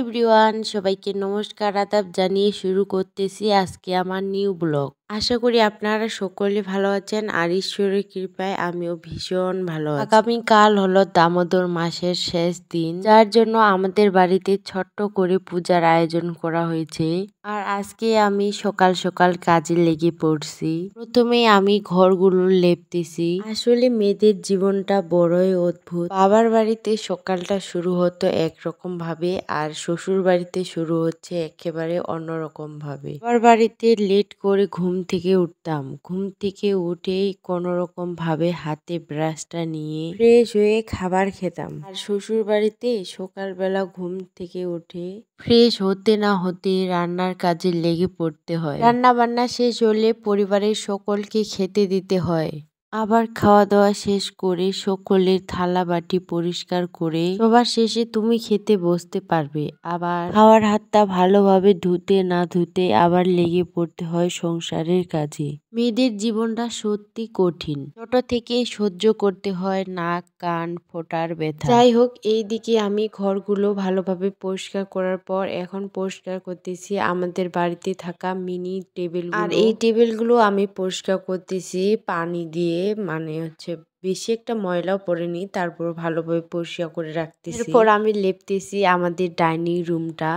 Everyone, সবাইকে নমস্কার আদাব জানিয়ে শুরু করতেছি আজকে আমার নিউ ব্লগ। আশা করি আপনারা সকলে ভালো আছেন আর ঈশ্বরের কৃপায় আমিও ভীষণ ভালো আছি। আগামীকাল হলো দামোদর মাসের শেষ দিন, যার জন্য আমাদের বাড়িতে ছোট্ট করে পূজার আয়োজন করা হয়েছে। আর আজকে আমি সকাল সকাল কাজে লেগে পড়ছি। প্রথমে আমি ঘরগুলো লেপতেছি। আসলে মেয়েদের জীবনটা বড়ই অদ্ভুত। বাবার বাড়িতে সকালটা শুরু হতো একরকম ভাবে আর শ্বশুর বাড়িতে শুরু হচ্ছে একেবারে অন্যরকম ভাবে। বাবার বাড়িতে লেট করে ঘুম থেকে উঠতাম। ঘুম থেকে উঠেই কোনো রকম ভাবে হাতে ব্রাশটা নিয়ে ফ্রেশ হয়ে খাবার খেতাম। আর শ্বশুর বাড়িতে সকালবেলা ঘুম থেকে উঠে ফ্রেশ হতে না হতে রান্নার কাজে লেগে পড়তে হয়। রান্না বান্না শেষ হলে পরিবারের সকলকে খেতে দিতে হয়। আবার খাওয়া দাওয়া শেষ করে সকলের থালা বাটি পরিষ্কার করে সবার শেষে তুমি খেতে বসতে পারবে। আবার খাওয়ার হাতটা ভালোভাবে ধুতে না ধুতে আবার লেগে পড়তে হয় সংসারের কাজে। মেয়েদের জীবনটা সত্যি কঠিন। ছোট থেকে সহ্য করতে হয় নাক কান ফোটার ব্যথা। যাই হোক, এইদিকে আমি ঘরগুলো ভালোভাবে পরিষ্কার করার পর এখন পরিষ্কার করতেছি আমাদের বাড়িতে থাকা মিনি টেবিল। আর এই টেবিলগুলো আমি পরিষ্কার করতেছি পানি দিয়ে, মানে হচ্ছে বেশি একটা ময়লাও পড়েনি, তারপর ভালোভাবে পরিষ্কার করে রাখতেছি। এরপর আমি লেপতেছি আমাদের ডাইনিং রুমটা।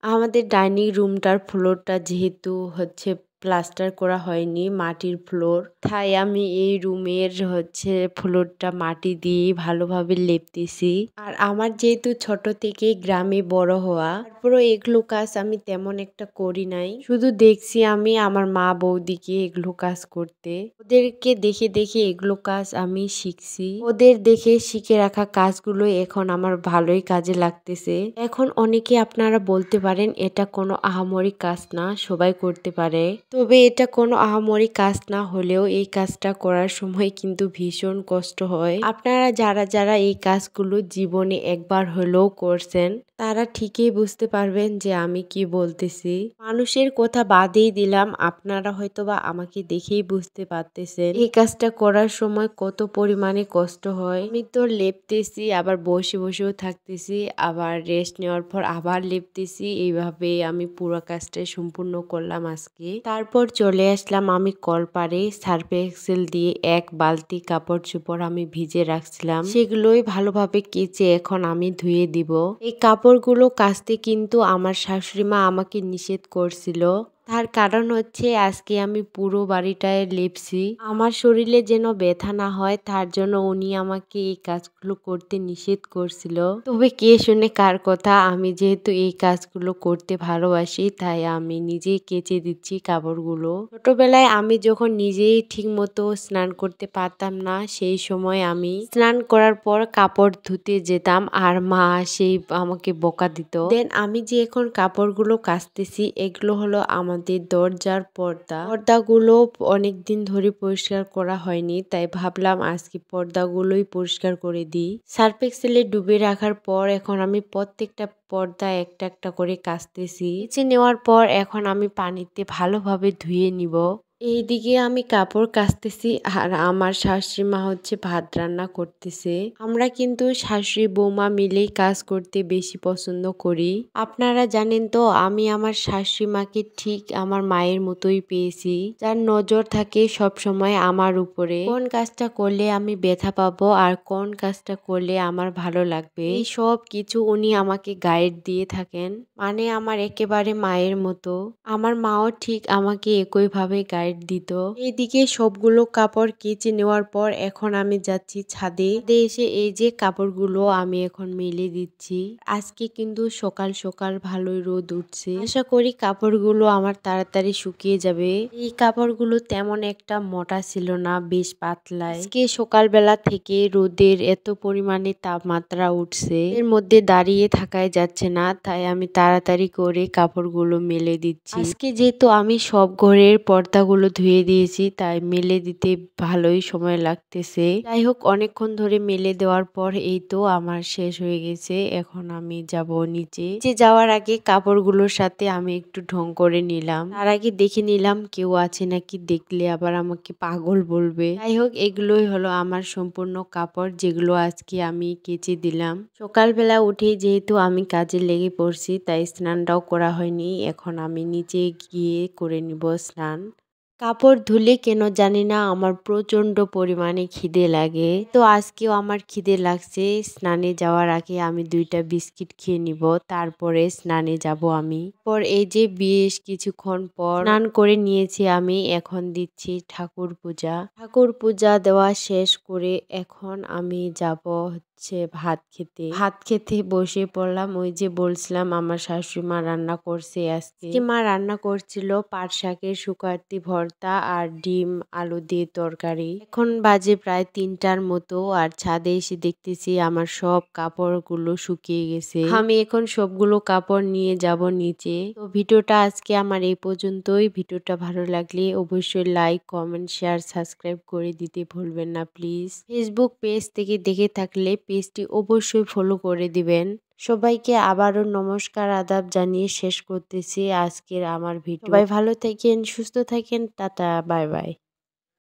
আমাদের ডাইনিং রুমটার ফ্লোরটা যেহেতু হচ্ছে প্লাস্টার করা হয়নি, মাটির ফ্লোর, তাই আমি এই রুমের হচ্ছে ফ্লোরটা মাটি দিয়ে ভালোভাবে লেপতেছি। আর আমার যেহেতু ছোট থেকে গ্রামে বড় হওয়া, তারপরও এগুলো কাজ আমি তেমন একটা করি নাই, শুধু দেখছি আমি আমার মা বৌদিকে এগুলো কাজ করতে। ওদেরকে দেখে দেখে এগুলো কাজ আমি শিখছি। ওদের দেখে শিখে রাখা কাজগুলো এখন আমার ভালোই কাজে লাগতেছে। এখন অনেকে আপনারা বলতে পারেন এটা কোনো আহামরি কাজ না, সবাই করতে পারে। তবে এটা কোনো আহামরি কাজ না হলেও এই কাজটা করার সময় কিন্তু ভীষণ কষ্ট হয়। আপনারা যারা যারা এই কাজগুলো জীবনে একবার হলেও করছেন তারা ঠিকই বুঝতে পারবেন যে আমি কি বলতেছি। মানুষের কথা বাদেই দিলাম, আপনারা হয়তোবা আমাকে দেখেই বুঝতে পারতেছেন এই কাজটা করার সময় কত পরিমাণে কষ্ট হয়। আমি তো লেপতেছি, আবার বসে বসেও থাকতেছি, আবার রেস্ট নেওয়ার পর আবার লেপতেছি। এইভাবে আমি পুরো কাজটা সম্পূর্ণ করলাম আজকে। তারপর চলে আসলাম আমি কলপারে। সার্ফ এক্সেল দিয়ে এক বালতি কাপড় চোপড় আমি ভিজে রাখছিলাম, সেগুলোই ভালোভাবে কেচে এখন আমি ধুয়ে দিব। এই কাপড়গুলো কাচতে কিন্তু আমার শাশুড়ি মা আমাকে নিষেধ করছিল। তার কারণ হচ্ছে আজকে আমি পুরো বাড়িটায় লেপছি, আমার শরীরে যেন ব্যথা না হয়, তার জন্য উনি আমাকে এই কাজগুলো করতে নিষেধ করছিল। তবে কে শুনে কার কথা, আমি যেহেতু এই কাজগুলো করতে ভালোবাসি তাই আমি নিজেই কেচে দিচ্ছি কাপড়গুলো। ছোটবেলায় আমি যখন নিজেই ঠিক মতো স্নান করতে পারতাম না, সেই সময় আমি স্নান করার পর কাপড় ধুতে যেতাম আর মা সেই আমাকে বকা দিত। দেন আমি যে এখন কাপড়গুলো কাচতেছি এগুলো হলো আমাদের দরজার পর্দাগুলো অনেকদিন ধরে পরিষ্কার করা হয়নি, তাই ভাবলাম আজকে পর্দাগুলোই পরিষ্কার করে দিই। সার্ফ এক্সেলে ডুবে রাখার পর এখন আমি প্রত্যেকটা পর্দা একটা একটা করে কাচতেছি। কেচে নেওয়ার পর এখন আমি পানিতে ভালোভাবে ধুয়ে নিব। এইদিকে আমি কাপড় কাচতেছি আর আমার শাশুড়ি মা হচ্ছে ভাত রান্না করতেছে। আমরা কিন্তু শাশুড়ি বৌমা মিলেই কাজ করতে বেশি পছন্দ করি। আপনারা জানেন তো আমি আমার শাশুড়ি মাকে ঠিক আমার মায়ের মতোই পেয়েছি, যার নজর থাকে সব সময় আমার উপরে। কোন কাজটা করলে আমি ব্যথা পাবো আর কোন কাজটা করলে আমার ভালো লাগবে, এই সব কিছু উনি আমাকে গাইড দিয়ে থাকেন, মানে আমার একেবারে মায়ের মতো। আমার মাও ঠিক আমাকে একইভাবে গাইড দিত। এইদিকে সবগুলো কাপড় কেচে নেওয়ার পর এখন আমি যাচ্ছি ছাদে। এসে এই যে কাপড়গুলো আমি এখন মেলে দিচ্ছি। আজকে কিন্তু সকাল সকাল ভালোই রোদ উঠছে, আশা করি কাপড়গুলো আমার তাড়াতাড়ি শুকিয়ে যাবে। এই কাপড়গুলো তেমন একটা মোটা ছিল না, বেশ পাতলা। আজকে সকালবেলা থেকে রোদের এত পরিমাণে তাপমাত্রা উঠছে, এর মধ্যে দাঁড়িয়ে থাকাই যাচ্ছে না, তাই আমি তাড়াতাড়ি করে কাপড়গুলো মেলে দিচ্ছি। আজকে যেহেতু আমি সব ঘরের পর্দাগুলো কাপড়গুলো ধুয়ে দিয়েছি, তাই মেলে দিতে ভালোই সময় লাগতেছে। যাই হোক, অনেকক্ষণ ধরে মেলে দেওয়ার পর এই তো আমার শেষ হয়ে গেছে। এখন আমি যাব নিচে। যাওয়ার আগে কাপড়গুলোর সাথে আমি একটু ঢং করে নিলাম। তার আগে দেখে নিলাম কেউ আছে নাকি, দেখলে আবার আমাকে পাগল বলবে। যাই হোক, এগুলোই হলো আমার সম্পূর্ণ কাপড়, যেগুলো আজকে আমি কেচে দিলাম। সকালবেলা উঠে যেহেতু আমি কাজে লেগে পড়ছি, তাই স্নানটাও করা হয়নি। এখন আমি নিচে গিয়ে করে নিব স্নান। কাপড় ধুলে কেন জানি না আমার প্রচন্ড পরিমাণে খিদে লাগে, তো আজকেও আমার খিদে লাগছে। স্নানে যাওয়ার আগে আমি 2টা বিস্কিট খেয়ে নিব, তারপরে স্নানে যাব আমি। এই যে বেশ কিছুক্ষণ পর স্নান করে নিয়েছি আমি, এখন দিচ্ছি ঠাকুর পূজা। ঠাকুর পূজা দেওয়া শেষ করে এখন আমি যাব ভাত খেতে বসে পড়লাম। ওই যে বলছিলাম আমার শাশুড়ি মা রান্না করছে, আজকে মা রান্না করছিল পাট শাকের শুকাতি ভর্তা আর ডিম আলু দিয়ে তরকারি। এখন বাজে প্রায় 3টার মতো, আর ছাদে এসে দেখতেছি আমার সব কাপড়গুলো শুকিয়ে গেছে। আমি এখন সবগুলো কাপড় নিয়ে যাব নিচে। তো ভিডিওটা আজকে আমার এই পর্যন্তই। ভিডিওটা ভালো লাগলে অবশ্যই লাইক, কমেন্ট, শেয়ার, সাবস্ক্রাইব করে দিতে ভুলবেন না প্লিজ। ফেসবুক পেজ থেকে দেখে থাকলে পেজটি অবশ্যই ফলো করে দিবেন। সবাইকে আবারও নমস্কার আদাব জানিয়ে শেষ করতেছি আজকের আমার ভিডিও। সবাই ভালো থাকেন, সুস্থ থাকেন, টাটা, বাই বাই।